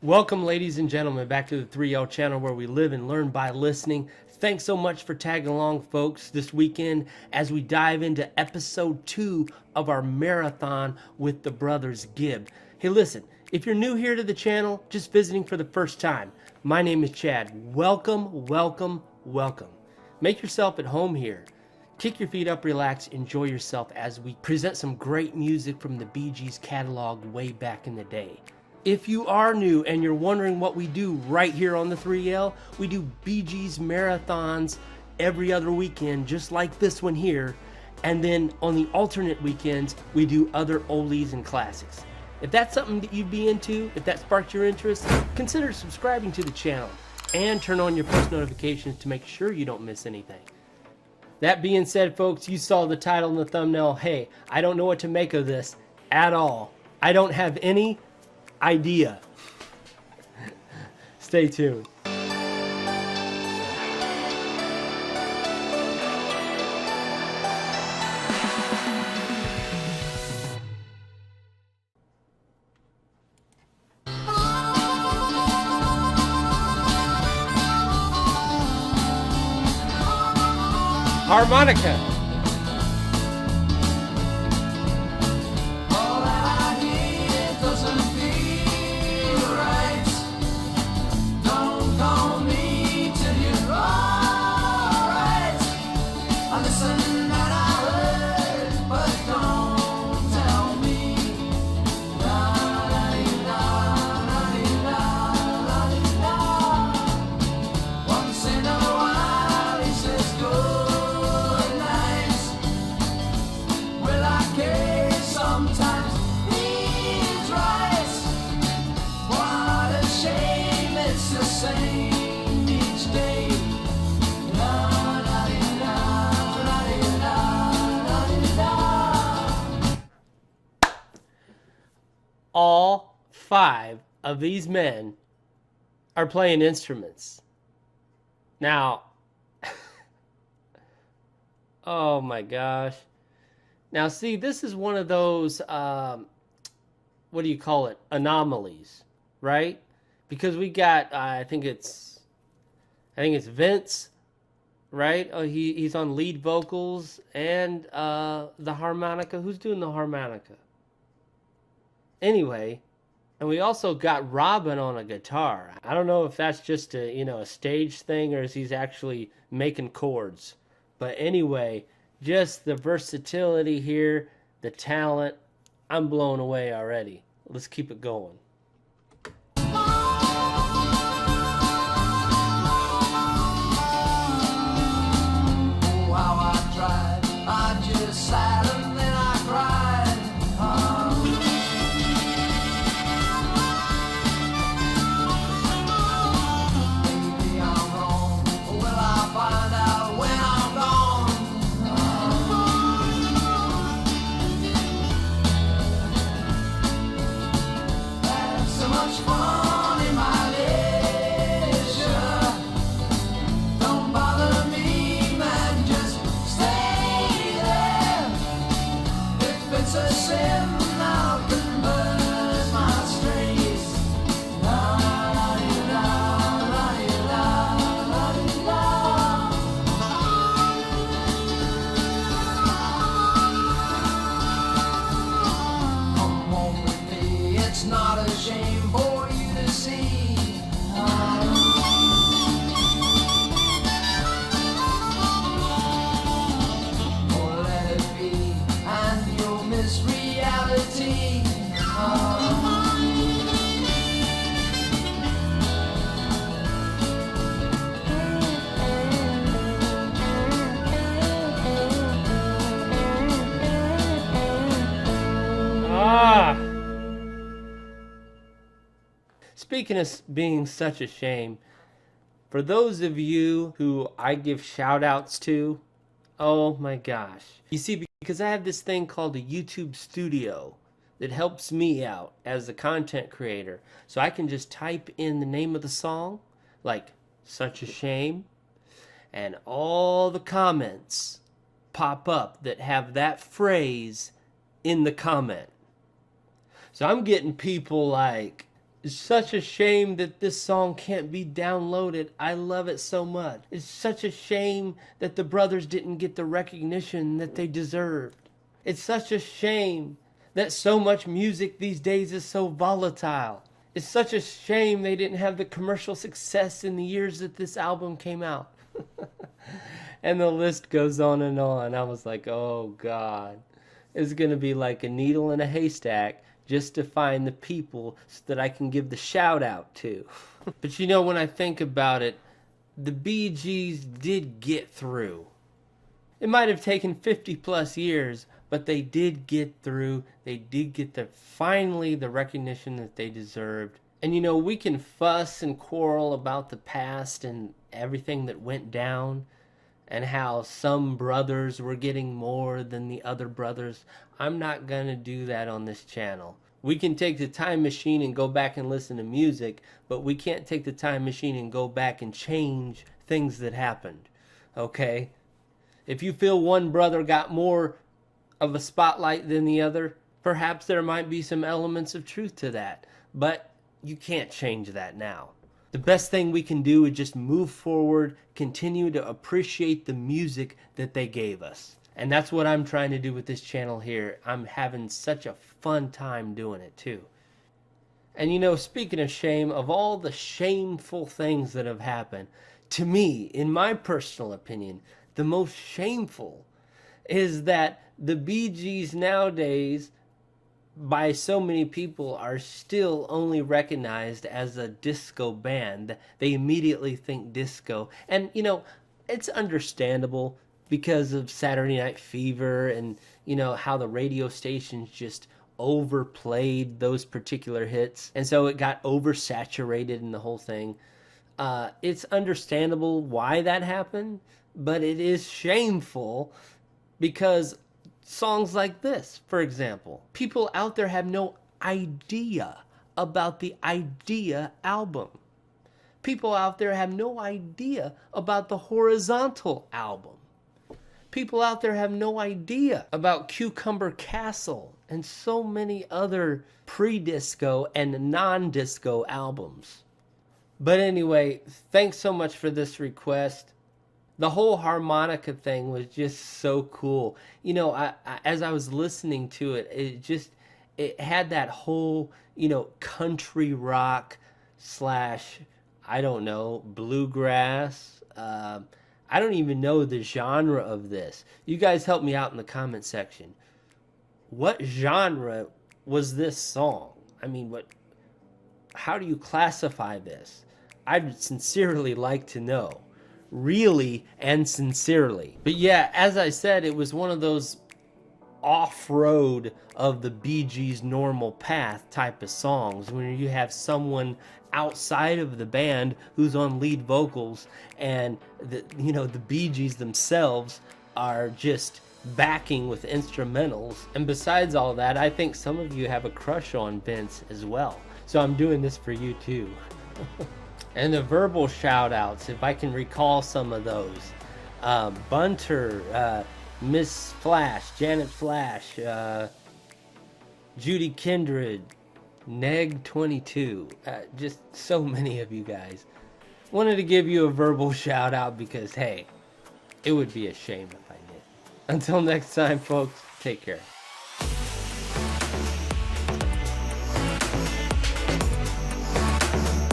Welcome, ladies and gentlemen, back to the 3L channel where we live and learn by listening. Thanks so much for tagging along, folks, this weekend as we dive into episode 2 of our marathon with the brothers Gibb. Hey, listen, if you're new here to the channel, just visiting for the first time, my name is Chad. Welcome, welcome, welcome. Make yourself at home here. Kick your feet up, relax, enjoy yourself as we present some great music from the Bee Gees catalog way back in the day. If you are new and you're wondering what we do right here on the 3L, we do Bee Gees marathons every other weekend, just like this one here. And then on the alternate weekends, we do other oldies and classics. If that's something that you'd be into, if that sparked your interest, consider subscribing to the channel and turn on your post notifications to make sure you don't miss anything. That being said, folks, you saw the title and the thumbnail. Hey, I don't know what to make of this at all. I don't have any idea. Stay tuned. Harmonica. All 5 of these men are playing instruments. Now, oh my gosh. Now see, this is one of those, what do you call it? Anomalies, right? Because we got, I think it's Vince, right? Oh, he's on lead vocals and the harmonica. Who's doing the harmonica? Anyway, and we also got Robin on a guitar. I don't know if that's just a stage thing or if he's actually making chords. But anyway, just the versatility here, the talent, I'm blown away already. Let's keep it going. Speaking of being such a shame, for those of you who I give shout outs to, oh my gosh. You see, because I have this thing called a YouTube Studio that helps me out as a content creator. So I can just type in the name of the song, like Such a Shame, and all the comments pop up that have that phrase in the comment. So I'm getting people like It's such a shame that this song can't be downloaded. I love it so much. It's such a shame that the brothers didn't get the recognition that they deserved. It's such a shame that so much music these days is so volatile. It's such a shame they didn't have the commercial success in the years that this album came out. And the list goes on and on. I was like, oh God. It's going to be like a needle in a haystack just to find the people so that I can give the shout out to. But you know, when I think about it, the Bee Gees did get through. It might have taken 50 plus years, but they did get through. They did get finally the recognition that they deserved. And you know, we can fuss and quarrel about the past and everything that went down and how some brothers were getting more than the other brothers. I'm not going to do that on this channel. We can take the time machine and go back and listen to music, but we can't take the time machine and go back and change things that happened. Okay? If you feel one brother got more of a spotlight than the other, perhaps there might be some elements of truth to that, but you can't change that now. The best thing we can do is just move forward, continue to appreciate the music that they gave us. And that's what I'm trying to do with this channel here. I'm having such a fun time doing it too. And you know, speaking of shame, of all the shameful things that have happened, to me, in my personal opinion, the most shameful is that the Bee Gees nowadays, by so many people, are still only recognized as a disco band. They immediately think disco. And, you know, it's understandable because of Saturday Night Fever and, you know, how the radio stations just overplayed those particular hits. And so it got oversaturated in the whole thing. It's understandable why that happened, but it is shameful because songs like this, for example, people out there have no idea about the Idea album. People out there have no idea about the Horizontal album. People out there have no idea about Cucumber Castle and so many other pre-disco and non-disco albums. But anyway, thanks so much for this request. The whole harmonica thing was just so cool. You know, as I was listening to it, it had that whole, you know, country rock slash, I don't know, bluegrass. I don't even know the genre of this. You guys help me out in the comment section. What genre was this song? I mean, how do you classify this? I'd sincerely like to know. Really and sincerely. But yeah, as I said, it was one of those off-road of the Bee Gees' normal path type of songs when you have someone outside of the band who's on lead vocals and the Bee Gees themselves are just backing with instrumentals. And besides all that, I think some of you have a crush on Vince as well. So I'm doing this for you too. And the verbal shout outs, if I can recall some of those. Bunter, Miss Flash, Janet Flash, Judy Kindred, Neg22, just so many of you guys. Wanted to give you a verbal shout out because, hey, it would be a shame if I did. Until next time, folks, take care.